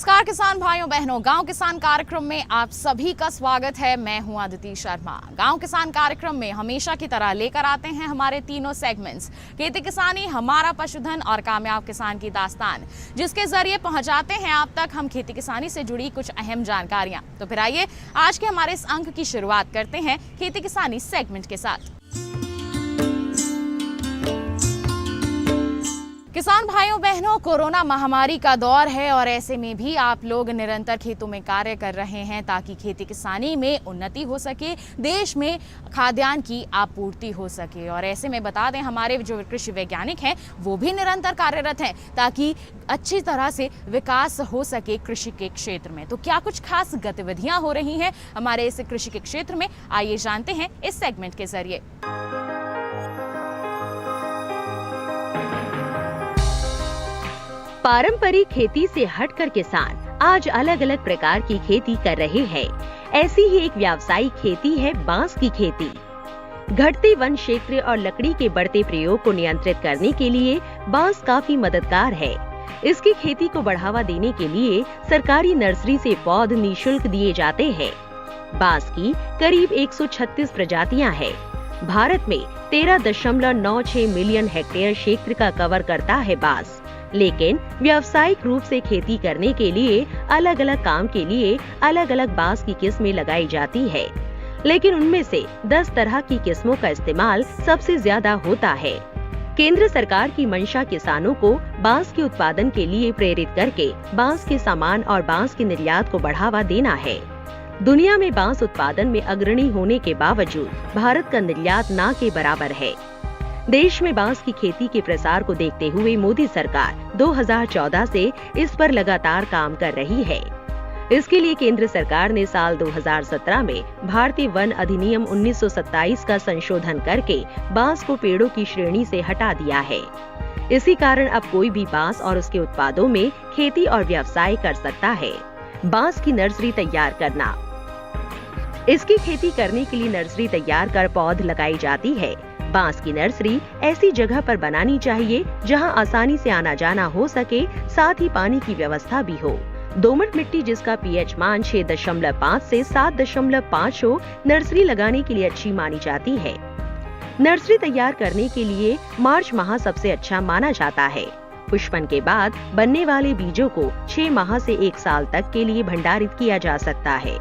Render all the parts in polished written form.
नमस्कार किसान भाइयों बहनों, गांव किसान कार्यक्रम में आप सभी का स्वागत है। मैं हूं अदिति शर्मा। गांव किसान कार्यक्रम में हमेशा की तरह लेकर आते हैं हमारे तीनों सेगमेंट्स, खेती किसानी, हमारा पशुधन और कामयाब किसान की दास्तान, जिसके जरिए पहुंचाते हैं आप तक हम खेती किसानी से जुड़ी कुछ अहम जानकारियां। तो फिर आइए आज के हमारे इस अंक की शुरुआत करते हैं खेती किसानी सेगमेंट के साथ। किसान भाइयों बहनों, कोरोना महामारी का दौर है और ऐसे में भी आप लोग निरंतर खेतों में कार्य कर रहे हैं ताकि खेती किसानी में उन्नति हो सके, देश में खाद्यान्न की आपूर्ति हो सके। और ऐसे में बता दें, हमारे जो कृषि वैज्ञानिक हैं वो भी निरंतर कार्यरत हैं ताकि अच्छी तरह से विकास हो सके कृषि के क्षेत्र में। तो क्या कुछ खास गतिविधियां हो रही हैं हमारे इस कृषि के क्षेत्र में, आइए जानते हैं इस सेगमेंट के जरिए। पारंपरिक खेती से हटकर किसान आज अलग अलग प्रकार की खेती कर रहे हैं। ऐसी ही एक व्यावसायिक खेती है बांस की खेती। घटते वन क्षेत्र और लकड़ी के बढ़ते प्रयोग को नियंत्रित करने के लिए बांस काफी मददगार है। इसकी खेती को बढ़ावा देने के लिए सरकारी नर्सरी से पौध निःशुल्क दिए जाते हैं। बांस की करीब 136 प्रजातियां हैं। भारत में 13.96 मिलियन हेक्टेयर क्षेत्र का कवर करता है बांस। लेकिन व्यावसायिक रूप से खेती करने के लिए अलग अलग काम के लिए अलग अलग बांस की किस्में लगाई जाती है, लेकिन उनमें से 10 तरह की किस्मों का इस्तेमाल सबसे ज्यादा होता है। केंद्र सरकार की मंशा किसानों को बांस के उत्पादन के लिए प्रेरित करके बांस के सामान और बांस के निर्यात को बढ़ावा देना है। दुनिया में बांस उत्पादन में अग्रणी होने के बावजूद भारत का निर्यात ना के बराबर है। देश में बांस की खेती के प्रसार को देखते हुए मोदी सरकार 2014 से इस पर लगातार काम कर रही है। इसके लिए केंद्र सरकार ने साल 2017 में भारतीय वन अधिनियम 1927 का संशोधन करके बांस को पेड़ों की श्रेणी से हटा दिया है। इसी कारण अब कोई भी बांस और उसके उत्पादों में खेती और व्यवसाय कर सकता है। बांस की नर्सरी तैयार करना। इसकी खेती करने के लिए नर्सरी तैयार कर पौध लगाई जाती है। बांस की नर्सरी ऐसी जगह पर बनानी चाहिए जहां आसानी से आना जाना हो सके, साथ ही पानी की व्यवस्था भी हो। दोमट मिट्टी जिसका पीएच मान 6.5 से 7.5 हो, नर्सरी लगाने के लिए अच्छी मानी जाती है। नर्सरी तैयार करने के लिए मार्च माह सबसे अच्छा माना जाता है। पुष्पन के बाद बनने वाले बीजों को 6 माह से 1 साल तक के लिए भंडारित किया जा सकता है।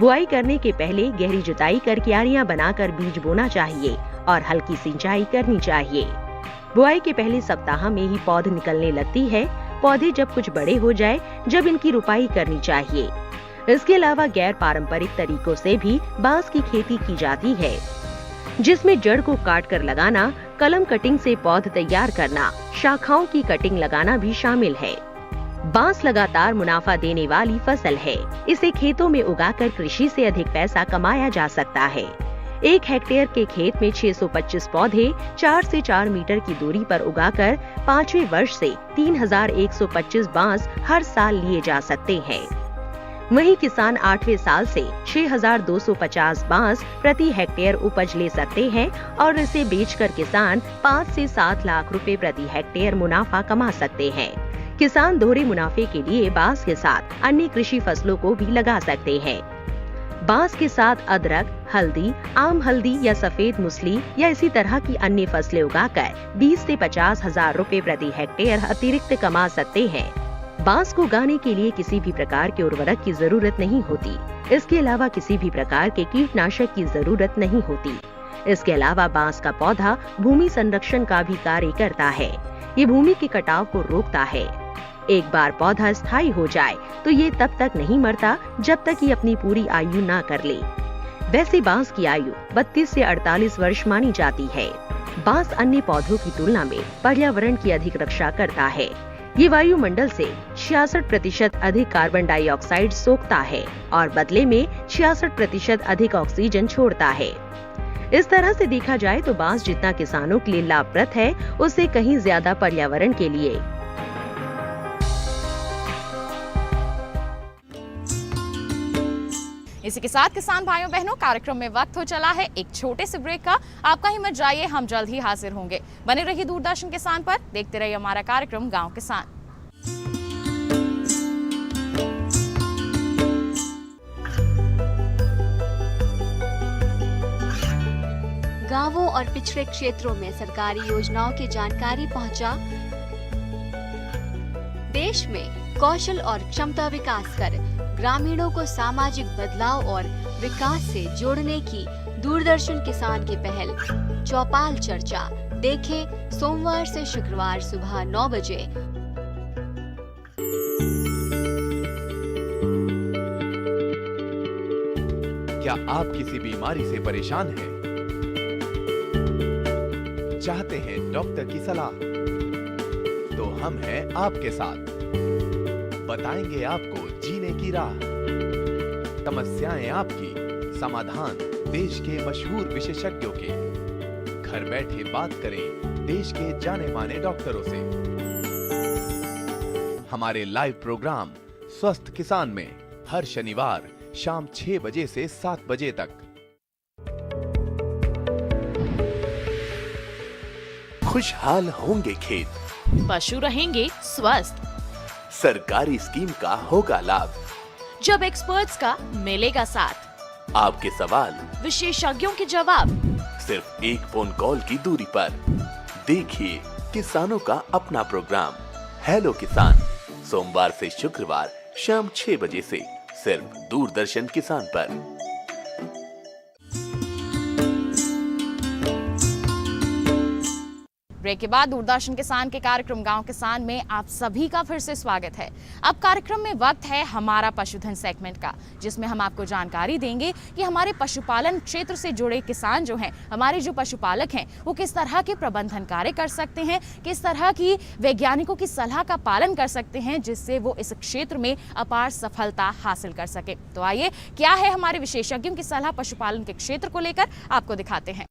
बुआई करने के पहले गहरी जुताई कर क्यारियां बनाकर बीज बोना चाहिए और हल्की सिंचाई करनी चाहिए। बुआई के पहले सप्ताह में ही पौध निकलने लगती है। पौधे जब कुछ बड़े हो जाए, जब इनकी रुपाई करनी चाहिए। इसके अलावा गैर पारंपरिक तरीकों से भी बांस की खेती की जाती है, जिसमें जड़ को काट कर लगाना, कलम कटिंग से पौध तैयार करना, शाखाओं की कटिंग लगाना भी शामिल है। बांस लगातार मुनाफा देने वाली फसल है। इसे खेतों में उगाकर कृषि से अधिक पैसा कमाया जा सकता है। 1 हेक्टेयर के खेत में 625 पौधे 4 से 4 मीटर की दूरी पर उगाकर 5वें वर्ष से 3125 बांस हर साल लिए जा सकते हैं। वहीं किसान 8वें साल से 6250 बांस प्रति हेक्टेयर उपज ले सकते हैं और इसे बेचकर किसान 5 से 7 लाख रुपए प्रति हेक्टेयर मुनाफा कमा सकते हैं। किसान दोहरे मुनाफे के लिए बांस के साथ अन्य कृषि फसलों को भी लगा सकते हैं। बांस के साथ अदरक, हल्दी, आम हल्दी या सफेद मूसली या इसी तरह की अन्य फसलें उगाकर 20 से 50 हजार रुपए प्रति हेक्टेयर अतिरिक्त कमा सकते हैं। बांस को उगाने के लिए किसी भी प्रकार के उर्वरक की जरूरत नहीं होती। इसके अलावा किसी भी प्रकार के कीटनाशक की जरूरत नहीं होती। इसके अलावा बांस का पौधा भूमि संरक्षण का भी कार्य करता है। ये भूमि के कटाव को रोकता है। एक बार पौधा स्थायी हो जाए तो ये तब तक नहीं मरता जब तक ये अपनी पूरी आयु ना कर ले। वैसे बांस की आयु 32 से 48 वर्ष मानी जाती है। बांस अन्य पौधों की तुलना में पर्यावरण की अधिक रक्षा करता है। ये वायुमंडल से 66% अधिक कार्बन डाइऑक्साइड सोखता है और बदले में 66% अधिक ऑक्सीजन छोड़ता है। इस तरह से देखा जाए तो बांस जितना किसानों के लिए लाभप्रद है, उससे कहीं ज्यादा पर्यावरण के लिए। इसी के साथ किसान भाइयों बहनों, कार्यक्रम में वक्त हो चला है एक छोटे से ब्रेक का। आपका ही मत जाइए, हम जल्द ही हाजिर होंगे। बने रहिए दूरदर्शन किसान पर, देखते रहिए हमारा कार्यक्रम गांव किसान। और पिछड़े क्षेत्रों में सरकारी योजनाओं की जानकारी पहुंचा। देश में कौशल और क्षमता विकास कर ग्रामीणों को सामाजिक बदलाव और विकास से जोड़ने की दूरदर्शन किसान की पहल चौपाल चर्चा देखें सोमवार से शुक्रवार सुबह 9 बजे। क्या आप किसी बीमारी से परेशान हैं? चाहते हैं डॉक्टर की सलाह? तो हम हैं आपके साथ। बताएंगे आपको जीने की राह। समस्याएं आपकी, समाधान देश के मशहूर विशेषज्ञों के। घर बैठे बात करें देश के जाने माने डॉक्टरों से। हमारे लाइव प्रोग्राम स्वस्थ किसान में हर शनिवार शाम 6 बजे से 7 बजे तक। खुशहाल होंगे खेत, पशु रहेंगे स्वस्थ, सरकारी स्कीम का होगा लाभ। जब एक्सपर्ट्स का मिलेगा साथ, आपके सवाल विशेषज्ञों के जवाब, सिर्फ एक फोन कॉल की दूरी पर। देखिए किसानों का अपना प्रोग्राम हेलो किसान, सोमवार से शुक्रवार शाम 6 बजे से सिर्फ दूरदर्शन किसान पर। ब्रेक के बाद दूरदर्शन किसान के कार्यक्रम गांव किसान में आप सभी का फिर से स्वागत है। अब कार्यक्रम में वक्त है हमारा पशुधन सेगमेंट का, जिसमें हम आपको जानकारी देंगे कि हमारे पशुपालन क्षेत्र से जुड़े किसान जो हैं, हमारे जो पशुपालक हैं, वो किस तरह के प्रबंधन कार्य कर सकते हैं, किस तरह की वैज्ञानिकों की सलाह का पालन कर सकते हैं, जिससे वो इस क्षेत्र में अपार सफलता हासिल कर सके। तो आइए, क्या है हमारे विशेषज्ञों की सलाह पशुपालन के क्षेत्र को लेकर, आपको दिखाते हैं।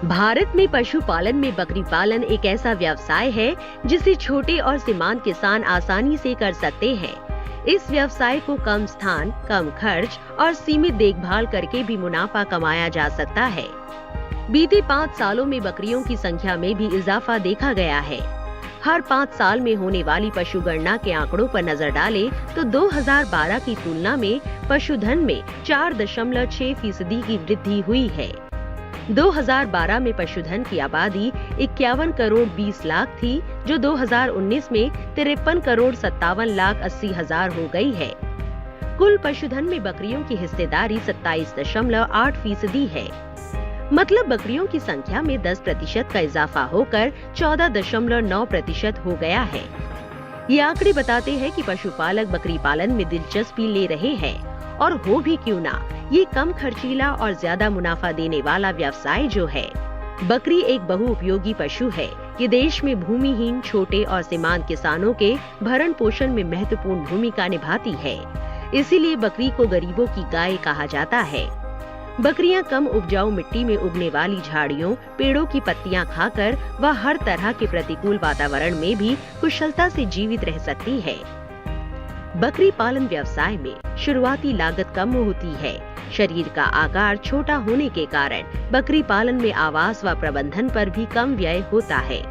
भारत में पशुपालन में बकरी पालन एक ऐसा व्यवसाय है जिसे छोटे और सीमांत किसान आसानी से कर सकते हैं। इस व्यवसाय को कम स्थान, कम खर्च और सीमित देखभाल करके भी मुनाफा कमाया जा सकता है। बीते 5 सालों में बकरियों की संख्या में भी इजाफा देखा गया है। हर 5 साल में होने वाली पशुगणना के आंकड़ों पर नजर डालें तो 2012 की तुलना में पशुधन में 4.6% की वृद्धि हुई है। 2012 में पशुधन की आबादी 51 करोड़ 20 लाख थी, जो 2019 में 53 करोड़ 57 लाख 80 हजार हो गई है। कुल पशुधन में बकरियों की हिस्सेदारी 27.8% है। मतलब बकरियों की संख्या में 10% का इजाफा होकर 14.9% हो गया है। ये आंकड़े बताते हैं कि पशुपालक बकरी पालन में दिलचस्पी ले रहे हैं, और हो भी क्यों ना, ये कम खर्चीला और ज्यादा मुनाफा देने वाला व्यवसाय जो है। बकरी एक बहुउपयोगी पशु है। ये देश में भूमिहीन, छोटे और सीमांत किसानों के भरण पोषण में महत्वपूर्ण भूमिका निभाती है। इसीलिए बकरी को गरीबों की गाय कहा जाता है। बकरियां कम उपजाऊ मिट्टी में उगने वाली झाड़ियों, पेड़ों की पत्तियां खाकर व हर तरह के प्रतिकूल वातावरण में भी कुशलता से जीवित रह सकती है। बकरी पालन व्यवसाय में शुरुआती लागत कम होती है। शरीर का आकार छोटा होने के कारण बकरी पालन में आवास व प्रबंधन पर भी कम व्यय होता है।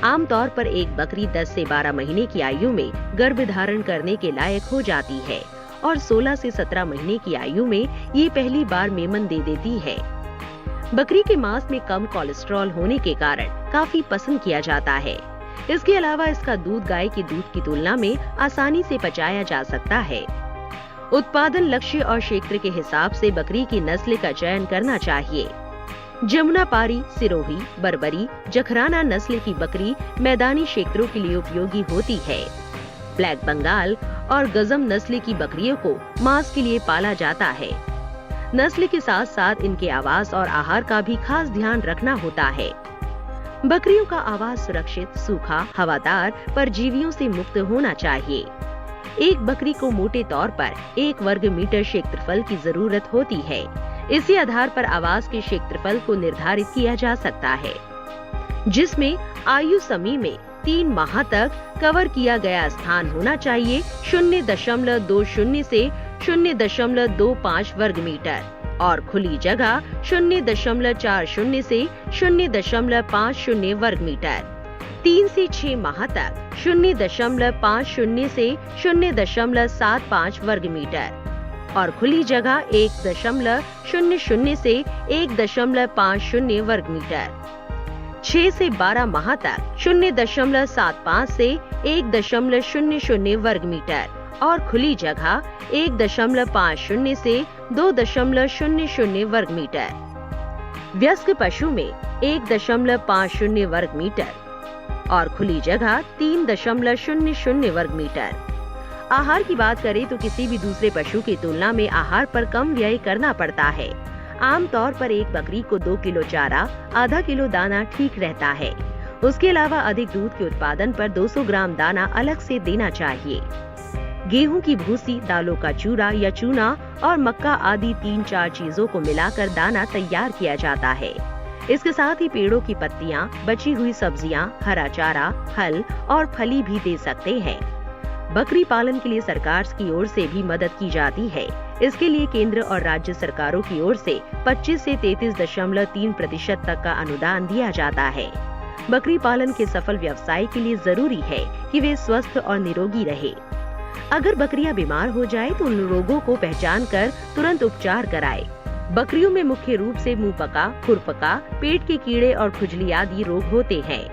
आमतौर पर एक बकरी 10 से 12 महीने की आयु में गर्भ धारण करने के लायक हो जाती है और 16 से 17 महीने की आयु में ये पहली बार मेमन दे देती है। बकरी के मांस में कम कोलेस्ट्रॉल होने के कारण काफी पसंद किया जाता है। इसके अलावा इसका दूध गाय के दूध की तुलना में आसानी से पचाया जा सकता है। उत्पादन लक्ष्य और क्षेत्र के हिसाब से बकरी की नस्ल का चयन करना चाहिए। जमुनापारी, सिरोही, बर्बरी, जखराना नस्ल की बकरी मैदानी क्षेत्रों के लिए उपयोगी होती है। ब्लैक बंगाल और गजम नस्ल की बकरियों को मांस के लिए पाला जाता है। नस्ल के साथ साथ इनके आवास और आहार का भी खास ध्यान रखना होता है। बकरियों का आवास सुरक्षित, सूखा, हवादार, परजीवियों से मुक्त होना चाहिए। एक बकरी को मोटे तौर पर 1 वर्ग मीटर क्षेत्रफल की जरूरत होती है। इसी आधार पर आवास के क्षेत्रफल को निर्धारित किया जा सकता है, जिसमें आयु समूह में 3 माह तक कवर किया गया स्थान होना चाहिए 0.20 से 0.25 वर्ग मीटर और खुली जगह 0.40 से 0.50 वर्ग मीटर। 3 से 6 माह तक 0.50 से 0.75 वर्ग मीटर और खुली जगह 1.00 से 1.50 वर्ग मीटर। 6 से 12 माह तक 0.75 से 1.00 वर्ग मीटर और खुली जगह 1.50 से 2.00 वर्ग मीटर। वयस्क पशु में 1.50 वर्ग मीटर और खुली जगह 3.00 वर्ग मीटर। आहार की बात करें तो किसी भी दूसरे पशु की तुलना में आहार पर कम व्यय करना पड़ता है। आमतौर पर एक बकरी को 2 किलो चारा, आधा किलो दाना ठीक रहता है। उसके अलावा अधिक दूध के उत्पादन पर 200 ग्राम दाना अलग से देना चाहिए। गेहूं की भूसी, दालों का चूरा या चूना और मक्का आदि 3-4 चीजों को मिलाकर दाना तैयार किया जाता है। इसके साथ ही पेड़ों की पत्तियां, बची हुई सब्जियां, हरा चारा, फल और फली भी दे सकते हैं। बकरी पालन के लिए सरकार की ओर से भी मदद की जाती है। इसके लिए केंद्र और राज्य सरकारों की ओर से 25 से 33.3% तक का अनुदान दिया जाता है। बकरी पालन के सफल व्यवसाय के लिए जरूरी है कि वे स्वस्थ और निरोगी रहे। अगर बकरियां बीमार हो जाए तो उन रोगों को पहचान कर तुरंत उपचार कराए। बकरियों में मुख्य रूप से मुंह पका, खुरपका, पेट के कीड़े और खुजली आदि रोग होते हैं।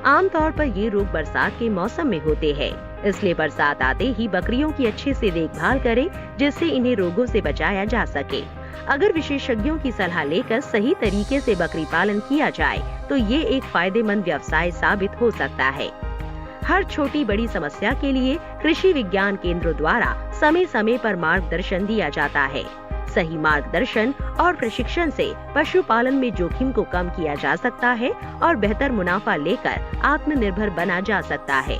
आमतौर पर ये रोग बरसात के मौसम में होते हैं, इसलिए बरसात आते ही बकरियों की अच्छे से देखभाल करें जिससे इन्हें रोगों से बचाया जा सके। अगर विशेषज्ञों की सलाह लेकर सही तरीके से बकरी पालन किया जाए तो ये एक फायदेमंद व्यवसाय साबित हो सकता है। हर छोटी बड़ी समस्या के लिए कृषि विज्ञान केंद्रों द्वारा समय समय पर मार्गदर्शन दिया जाता है। सही मार्गदर्शन और प्रशिक्षण से पशुपालन में जोखिम को कम किया जा सकता है और बेहतर मुनाफा लेकर आत्मनिर्भर बना जा सकता है।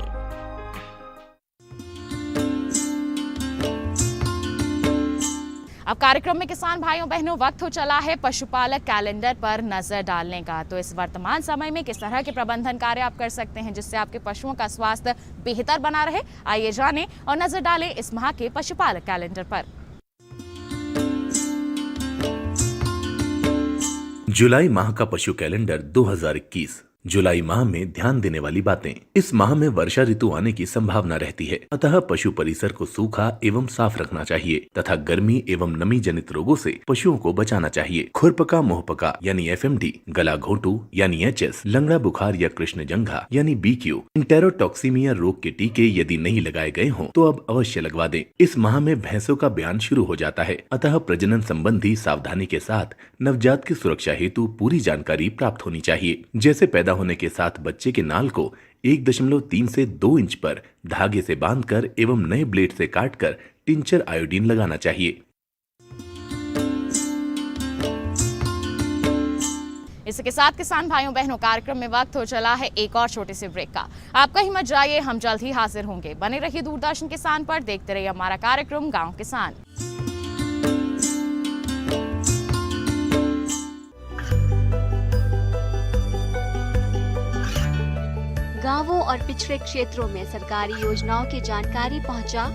अब कार्यक्रम में किसान भाइयों बहनों वक्त हो चला है पशुपालक कैलेंडर पर नजर डालने का। तो इस वर्तमान समय में किस तरह के प्रबंधन कार्य आप कर सकते हैं जिससे आपके पशुओं का स्वास्थ्य बेहतर बना रहे, आइए जानें और नजर डालें इस माह के पशुपालक कैलेंडर पर। जुलाई माह का पशु कैलेंडर 2021। जुलाई माह में ध्यान देने वाली बातें। इस माह में वर्षा ऋतु आने की संभावना रहती है, अतः पशु परिसर को सूखा एवं साफ रखना चाहिए तथा गर्मी एवं नमी जनित रोगों से पशुओं को बचाना चाहिए। खुरपका, मुंहपका यानी FMD, गला घोटू यानी HS, लंगड़ा बुखार या कृष्णजंघा यानी BQ, इंटेरोटॉक्सीमिया रोग के टीके यदि नहीं लगाए गए हों तो अब अवश्य लगवा दें। इस माह में भैंसों का ब्यान शुरू हो जाता है, अतः प्रजनन संबंधी सावधानी के साथ नवजात की सुरक्षा हेतु पूरी जानकारी प्राप्त होनी चाहिए। जैसे पैदा होने के साथ बच्चे के नाल को 1.3 से 2 इंच पर धागे से बांधकर एवं नए ब्लेड से काटकर टिंचर आयोडीन लगाना चाहिए। इसके साथ किसान भाइयों बहनों कार्यक्रम में वक्त हो चला है एक और छोटे से ब्रेक का। आप कहीं मत जाइए, हम जल्द ही हाजिर होंगे। बने रहिए दूरदर्शन किसान पर, देखते रहिए हमारा कार्यक्रम गांव किसान। गांवों और पिछड़े क्षेत्रों में सरकारी योजनाओं की जानकारी पहुंचा।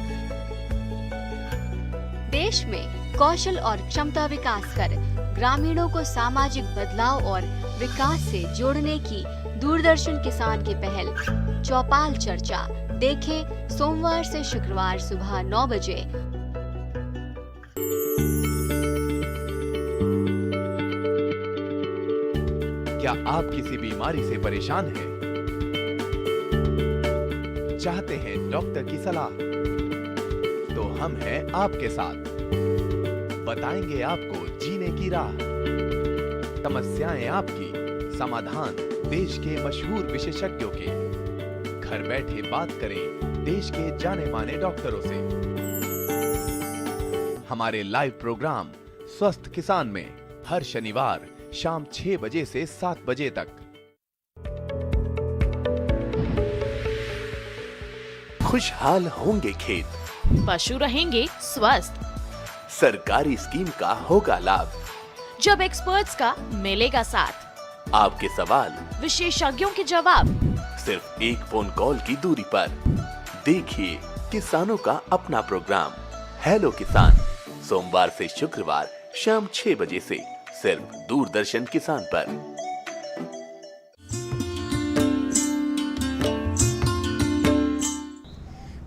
देश में कौशल और क्षमता विकास कर ग्रामीणों को सामाजिक बदलाव और विकास से जोड़ने की दूरदर्शन किसान की पहल चौपाल चर्चा देखें सोमवार से शुक्रवार सुबह 9 बजे। क्या आप किसी बीमारी से परेशान हैं? चाहते हैं डॉक्टर की सलाह? तो हम हैं आपके साथ, बताएंगे आपको जीने की राह। समस्याएं आपकी, समाधान देश के मशहूर विशेषज्ञों के। घर बैठे बात करें देश के जाने माने डॉक्टरों से। हमारे लाइव प्रोग्राम स्वस्थ किसान में हर शनिवार शाम 6 बजे से 7 बजे तक। खुशहाल होंगे खेत, पशु रहेंगे स्वस्थ, सरकारी स्कीम का होगा लाभ, जब एक्सपर्ट्स का मिलेगा साथ, आपके सवाल विशेषज्ञों के जवाब, सिर्फ एक फोन कॉल की दूरी पर। देखिए किसानों का अपना प्रोग्राम हेलो किसान, सोमवार से शुक्रवार शाम 6 बजे से सिर्फ दूरदर्शन किसान पर।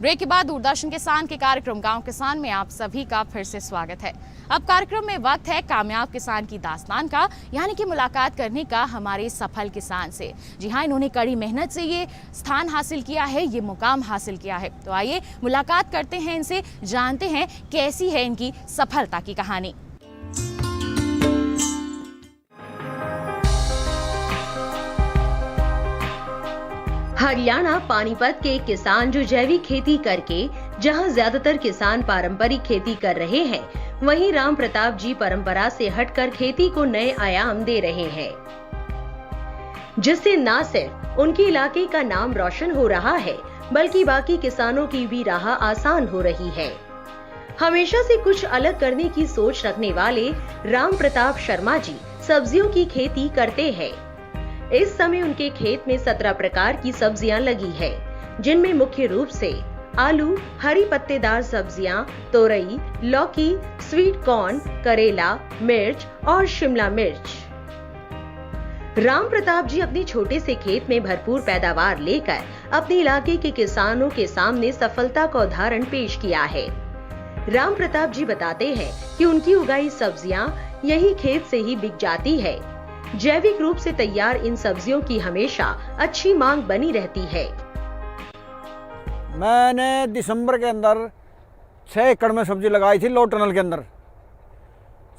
ब्रेक के बाद दूरदर्शन किसान के कार्यक्रम गांव किसान में आप सभी का फिर से स्वागत है। अब कार्यक्रम में वक्त है कामयाब किसान की दास्तान का, यानी कि मुलाकात करने का हमारे सफल किसान से। जी हाँ, इन्होंने कड़ी मेहनत से ये स्थान हासिल किया है, ये मुकाम हासिल किया है। तो आइए मुलाकात करते हैं इनसे, जानते हैं कैसी है इनकी सफलता की कहानी। हरियाणा पानीपत के किसान जो जैविक खेती करके जहां ज्यादातर किसान पारंपरिक खेती कर रहे हैं, वहीं राम प्रताप जी परंपरा से हटकर खेती को नए आयाम दे रहे हैं, जिससे न सिर्फ उनके इलाके का नाम रोशन हो रहा है, बल्कि बाकी किसानों की भी राह आसान हो रही है। हमेशा से कुछ अलग करने की सोच रखने वाले राम प्रताप शर्मा जी सब्जियों की खेती करते हैं। इस समय उनके खेत में 17 प्रकार की सब्जियां लगी है, जिनमें मुख्य रूप से आलू, हरी पत्तेदार सब्जियां, तोरई, लौकी, स्वीट कॉर्न, करेला, मिर्च और शिमला मिर्च। राम प्रताप जी अपने छोटे से खेत में भरपूर पैदावार लेकर अपने इलाके के किसानों के सामने सफलता का उदाहरण पेश किया है। राम प्रताप जी बताते हैं कि उनकी उगाई सब्जियां यही खेत से ही बिक जाती है। जैविक रूप से तैयार इन सब्जियों की हमेशा अच्छी मांग बनी रहती है। मैंने दिसंबर के अंदर 6 एकड़ में सब्जी लगाई थी। लो टनल के अंदर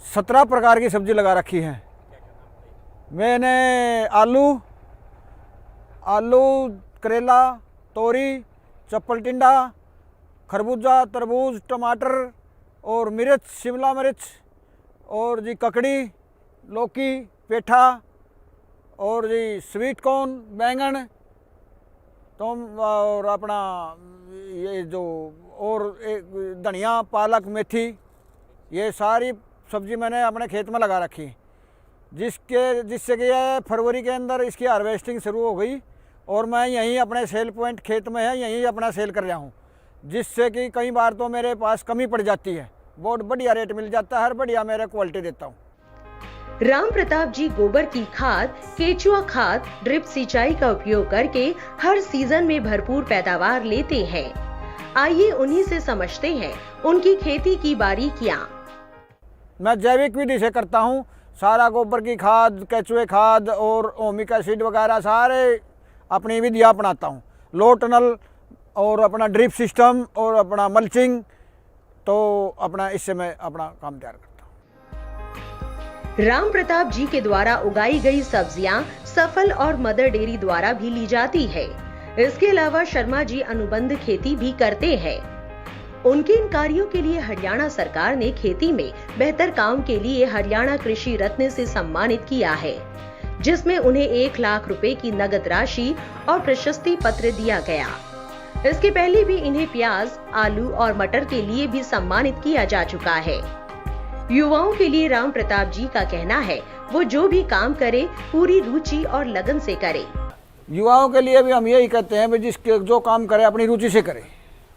17 प्रकार की सब्जी लगा रखी है। मैंने आलू, करेला, तोरी, चप्पल टिंडा, खरबूजा, तरबूज, टमाटर और मिर्च, शिमला मिर्च और जी ककड़ी, लौकी, पेठा और जी स्वीट कॉर्न, बैंगन तो और अपना ये जो और धनिया, पालक, मेथी, ये सारी सब्जी मैंने अपने खेत में लगा रखी, जिससे कि ये फरवरी के अंदर इसकी हार्वेस्टिंग शुरू हो गई और मैं यहीं अपने सेल पॉइंट खेत में है, यहीं अपना सेल कर रहा हूँ, जिससे कि कई बार तो मेरे पास कमी पड़ जाती है, बहुत बढ़िया रेट मिल जाता है, हर बढ़िया मेरा क्वालिटी देता हूँ। राम प्रताप जी गोबर की खाद, केचुआ खाद, ड्रिप सिंचाई का उपयोग करके हर सीजन में भरपूर पैदावार लेते हैं। आइए उन्हीं से समझते हैं उनकी खेती की बारीकियां। मैं जैविक विधि से करता हूँ, सारा गोबर की खाद, केचुए खाद और ओमिक एसिड वगैरह सारे अपनी विधियाँ अपनाता हूँ। लो टनल और अपना ड्रिप सिस्टम और अपना मल्चिंग, तो अपना इससे मैं अपना काम तैयार करता हूँ। राम प्रताप जी के द्वारा उगाई गई सब्जियां सफल और मदर डेयरी द्वारा भी ली जाती है। इसके अलावा शर्मा जी अनुबंध खेती भी करते हैं। उनके इन कार्यों के लिए हरियाणा सरकार ने खेती में बेहतर काम के लिए हरियाणा कृषि रत्न से सम्मानित किया है, जिसमें उन्हें 1 लाख रुपए की नगद राशि और प्रशस्ति पत्र दिया गया। इसके पहले भी इन्हें प्याज, आलू और मटर के लिए भी सम्मानित किया जा चुका है। युवाओं के लिए राम प्रताप जी का कहना है, वो जो भी काम करे पूरी रुचि और लगन से करे। युवाओं के लिए भी हम यही कहते हैं, जिसके जो काम करे अपनी रुचि से करे,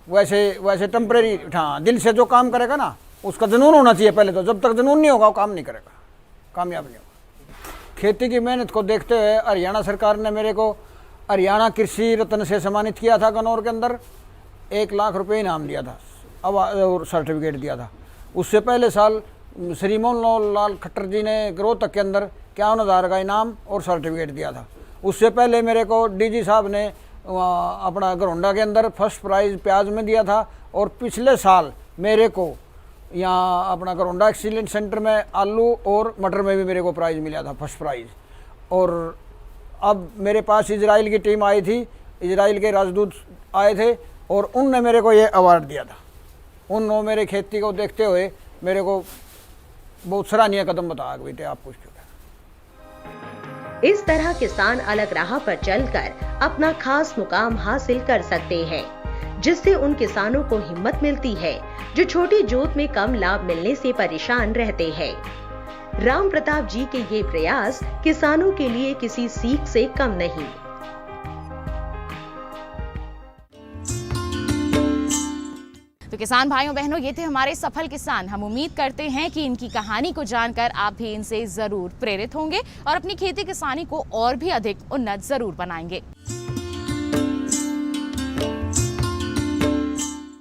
वैसे टेम्परेरी, हाँ, दिल से जो काम करेगा ना, उसका जुनून होना चाहिए पहले तो। जब तक जुनून नहीं होगा वो काम नहीं करेगा, कामयाब नहीं होगा। खेती की मेहनत को देखते हुए हरियाणा सरकार ने मेरे को हरियाणा कृषि रत्न से सम्मानित किया था। गन्नौर के अंदर 1 लाख रुपए इनाम दिया था और सर्टिफिकेट दिया था। उससे पहले साल श्री मोहन लाल खट्टर जी ने रोहतक के अंदर 51,000 का इनाम और सर्टिफिकेट दिया था। उससे पहले मेरे को डीजी साहब ने अपना घरोंडा के अंदर फर्स्ट प्राइज़ प्याज में दिया था और पिछले साल मेरे को यहाँ अपना घरोंडा एक्सीलेंट सेंटर में आलू और मटर में भी मेरे को प्राइज़ मिला था, फर्स्ट प्राइज़। और अब मेरे पास इजराइल की टीम आई थी, इजराइल के राजदूत आए थे और उनने मेरे को ये अवार्ड दिया था। उन्होंने मेरे खेती को देखते हुए मेरे को बहुत सराहनीय कदम बताया बेटे आप कुछ। इस तरह किसान अलग राह पर चलकर अपना खास मुकाम हासिल कर सकते हैं, जिससे उन किसानों को हिम्मत मिलती है जो छोटी जोत में कम लाभ मिलने से परेशान रहते हैं। राम प्रताप जी के ये प्रयास किसानों के लिए किसी सीख से कम नहीं। तो किसान भाइयों बहनों, ये थे हमारे सफल किसान। हम उम्मीद करते हैं कि इनकी कहानी को जानकर आप भी इनसे जरूर प्रेरित होंगे और अपनी खेती किसानी को और भी अधिक उन्नत जरूर बनाएंगे।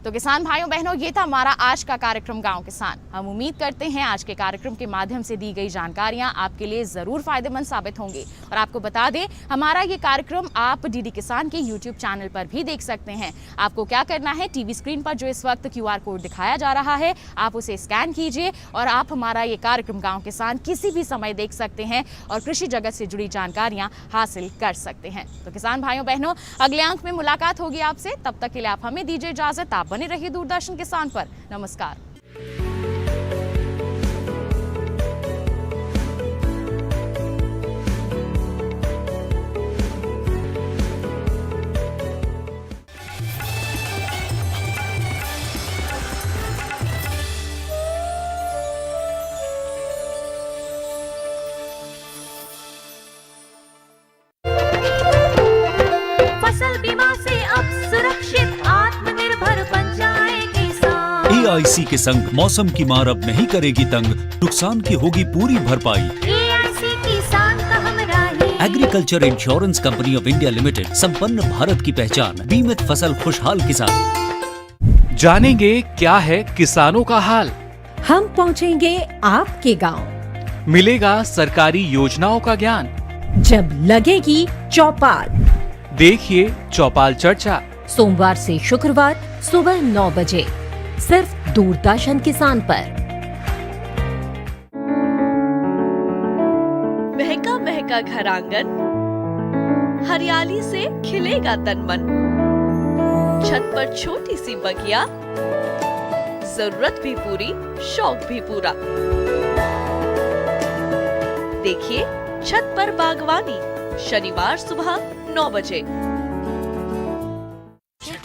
तो किसान भाइयों बहनों, ये था हमारा आज का कार्यक्रम गांव किसान। हम उम्मीद करते हैं आज के कार्यक्रम के माध्यम से दी गई जानकारियां आपके लिए जरूर फायदेमंद साबित होंगी। और आपको बता दें, हमारा ये कार्यक्रम आप डीडी किसान के यूट्यूब चैनल पर भी देख सकते हैं। आपको क्या करना है, टीवी स्क्रीन पर जो इस वक्त QR कोड दिखाया जा रहा है, आप उसे स्कैन कीजिए और आप हमारा ये कार्यक्रम गाँव किसान किसी भी समय देख सकते हैं और कृषि जगत से जुड़ी जानकारियां हासिल कर सकते हैं। तो किसान भाइयों बहनों, अगले अंक में मुलाकात होगी आपसे। तब तक के लिए आप हमें दीजिए इजाजत। आप बने रहिए दूरदर्शन किसान पर। नमस्कार। फसल बीमा से अब सुरक्षित आत्मनिर्भर बन जाए किसान। AIC के संग मौसम की मार अब नहीं करेगी तंग, नुकसान की होगी पूरी भरपाई। AIC किसान का हमराही। Agriculture insurance company of India limited, संपन्न भारत की पहचान, बीमित फसल खुशहाल किसान। जानेंगे क्या है किसानों का हाल, हम पहुंचेंगे आपके गांव। मिलेगा सरकारी योजनाओं का ज्ञान। जब लगेगी चौपाल, देखिए चौपाल चर्चा, सोमवार से शुक्रवार सुबह 9 बजे, सिर्फ दूरदर्शन किसान पर। महका महका घर आंगन, हरियाली से खिलेगा तन मन। छत पर छोटी सी बगिया, जरूरत भी पूरी, शौक भी पूरा। देखिए छत पर बागवानी, शनिवार सुबह 9 बजे।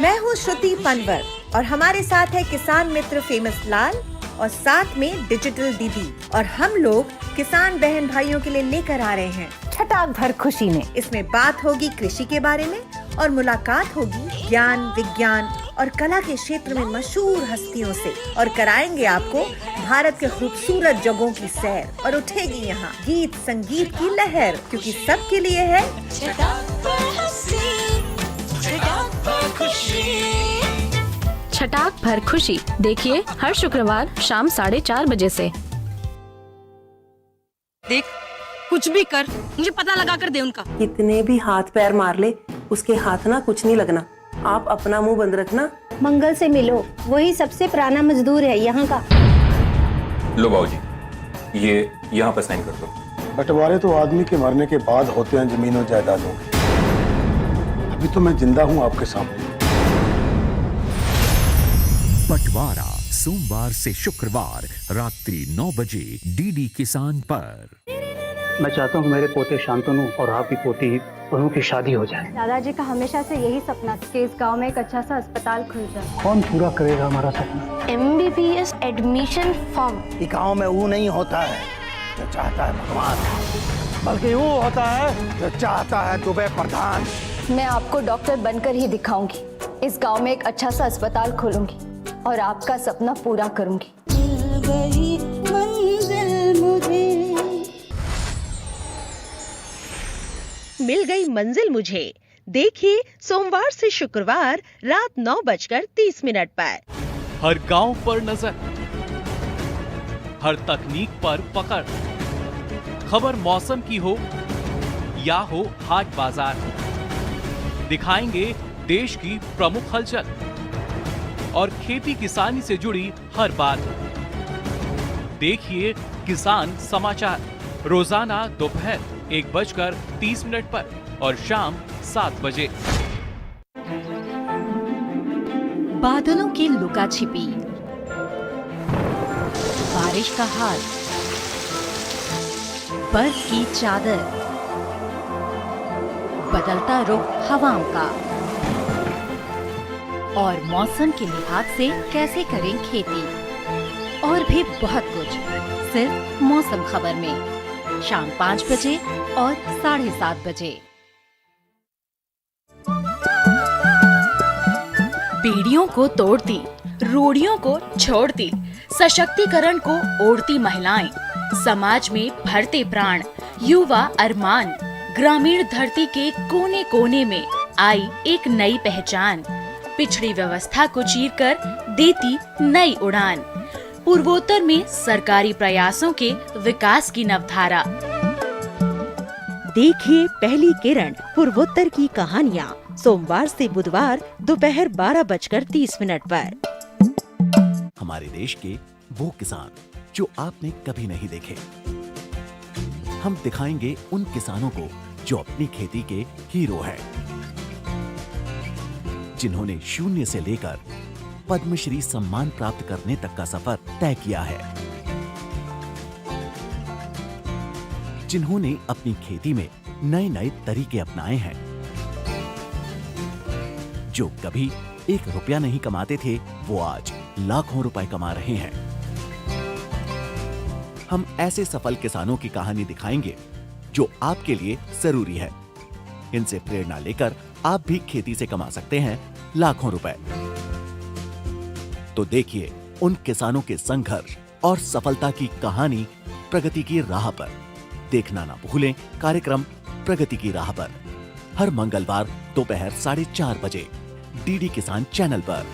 मैं हूँ श्रुति पनवर और हमारे साथ है किसान मित्र फेमस लाल और साथ में डिजिटल दीदी, और हम लोग किसान बहन भाइयों के लिए लेकर आ रहे हैं छटाक भर खुशी में। इसमें बात होगी कृषि के बारे में और मुलाकात होगी ज्ञान, विज्ञान और कला के क्षेत्र में मशहूर हस्तियों से, और कराएंगे आपको भारत के खूबसूरत जगहों की सैर, और उठेगी यहाँ गीत संगीत की लहर, क्योंकि सबके लिए है छटाक भर खुशी। देखिए हर शुक्रवार शाम 4:30 बजे से। देख, कुछ भी कर, मुझे पता लगा कर दे उनका। कितने भी हाथ पैर मार ले, उसके हाथ ना कुछ नहीं लगना। आप अपना मुंह बंद रखना। मंगल से मिलो, वही सबसे पुराना मजदूर है यहाँ का। लो बाबूजी, ये यहाँ पर साइन कर दो। बंटवारे तो आदमी के मरने के बाद होते हैं जमीनों जायदादों के। अभी तो मैं जिंदा हूँ आपके सामने। बंटवारा सोमवार से शुक्रवार रात्रि 9 बजे डीडी किसान पर। मैं चाहता हूँ मेरे पोते शांतनु और आपकी पोती अनु की शादी हो जाए। दादाजी का हमेशा से यही सपना था कि इस गांव में एक अच्छा सा अस्पताल खुल जाए। कौन पूरा करेगा हमारा सपना? MBBS admission form. गाँव में वो नहीं होता है जो चाहता है भगवान, बल्कि वो होता है जो चाहता है दुबे प्रधान। मैं आपको डॉक्टर बनकर ही दिखाऊंगी। इस गांव में एक अच्छा सा अस्पताल खोलूंगी और आपका सपना पूरा करूंगी। मिल गई मंजिल मुझे। देखिए सोमवार से शुक्रवार रात 9:30 पर। हर गांव पर नजर, हर तकनीक पर पकड़, खबर मौसम की हो या हो हाट बाजार, दिखाएंगे देश की प्रमुख हलचल और खेती किसानी से जुड़ी हर बात। देखिए किसान समाचार रोजाना दोपहर 1:30 पर और शाम 7 बजे। बादलों की लुका छिपी, बारिश का हाल, बर्फ की चादर, बदलता रुख हवाओं का, और मौसम के लिहाज से कैसे करें खेती, और भी बहुत कुछ सिर्फ मौसम खबर में शाम 5 बजे और 7:30 बजे। पीढ़ियों को तोड़ती, रूढ़ियों को छोड़ती, सशक्तिकरण को ओढ़ती महिलाएं, समाज में भरते प्राण, युवा अरमान, ग्रामीण धरती के कोने कोने में आई एक नई पहचान। पिछड़ी व्यवस्था को चीरकर देती नई उड़ान। पूर्वोत्तर में सरकारी प्रयासों के विकास की नवधारा। देखिए पहली किरण पूर्वोत्तर की कहानियाँ सोमवार से बुधवार दोपहर 12:30 पर। हमारे देश के वो किसान जो आपने कभी नहीं देखे, हम दिखाएंगे उन किसानों को जो अपनी खेती के हीरो हैं, जिन्होंने शून्य से लेकर पद्मश्री सम्मान प्राप्त करने तक का सफर तय किया है, जिन्होंने अपनी खेती में नए नए तरीके अपनाए हैं, जो कभी 1 रुपया नहीं कमाते थे वो आज लाखों रुपए कमा रहे हैं। हम ऐसे सफल किसानों की कहानी दिखाएंगे जो आपके लिए जरूरी है। इनसे प्रेरणा लेकर आप भी खेती से कमा सकते हैं लाखों रुपए। तो देखिए उन किसानों के संघर्ष और सफलता की कहानी प्रगति की राह पर। देखना ना भूलें कार्यक्रम प्रगति की राह पर, हर मंगलवार दोपहर 4:30 बजे डीडी किसान चैनल पर।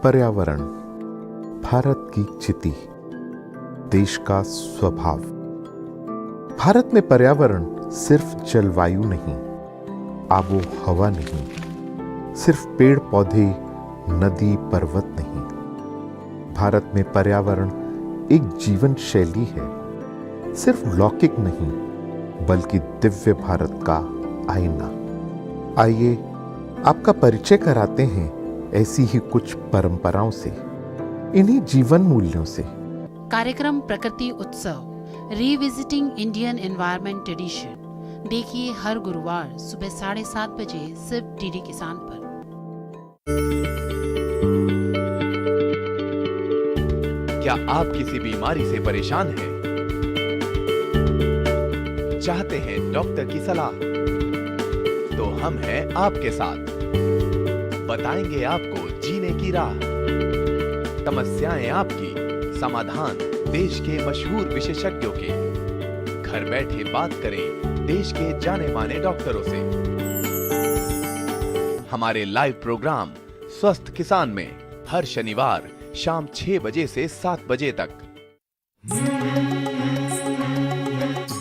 पर्यावरण भारत की चिति, देश का स्वभाव। भारत में पर्यावरण सिर्फ जलवायु नहीं, आबो हवा नहीं, सिर्फ पेड़ पौधे, नदी पर्वत नहीं। भारत में पर्यावरण एक जीवन शैली है, सिर्फ लौकिक नहीं बल्कि दिव्य भारत का आईना। आइए आपका परिचय कराते हैं ऐसी ही कुछ परंपराओं से, इन्हीं जीवन मूल्यों से। कार्यक्रम प्रकृति उत्सव रिविजिटिंग इंडियन एनवायरनमेंट ट्रेडिशन देखिए हर गुरुवार सुबह 7:30 बजे सिर्फ डीडी किसान पर। क्या आप किसी बीमारी से परेशान हैं? चाहते हैं डॉक्टर की सलाह? तो हम हैं आपके साथ, बताएंगे आपको जीने की राह। समस्याएं आपकी, समाधान देश के मशहूर विशेषज्ञों के। घर बैठे बात करें देश के जाने माने डॉक्टरों से। हमारे लाइव प्रोग्राम स्वस्थ किसान में हर शनिवार शाम 6 बजे से 7 बजे तक।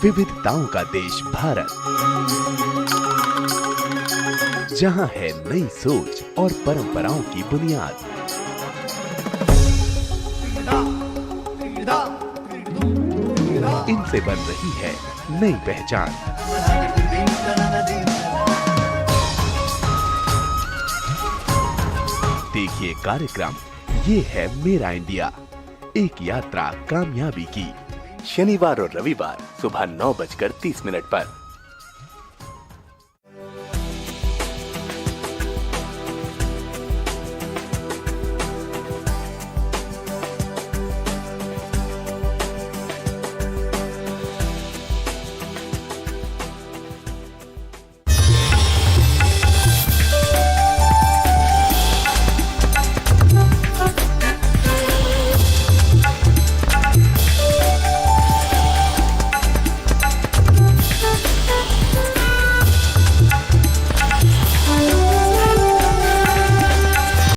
विविधताओं का देश भारत, जहां है नई सोच और परंपराओं की बुनियाद। इनसे बन रही है नई पहचान। देखिए कार्यक्रम ये है मेरा इंडिया, एक यात्रा कामयाबी की। शनिवार और रविवार सुबह 9:30 पर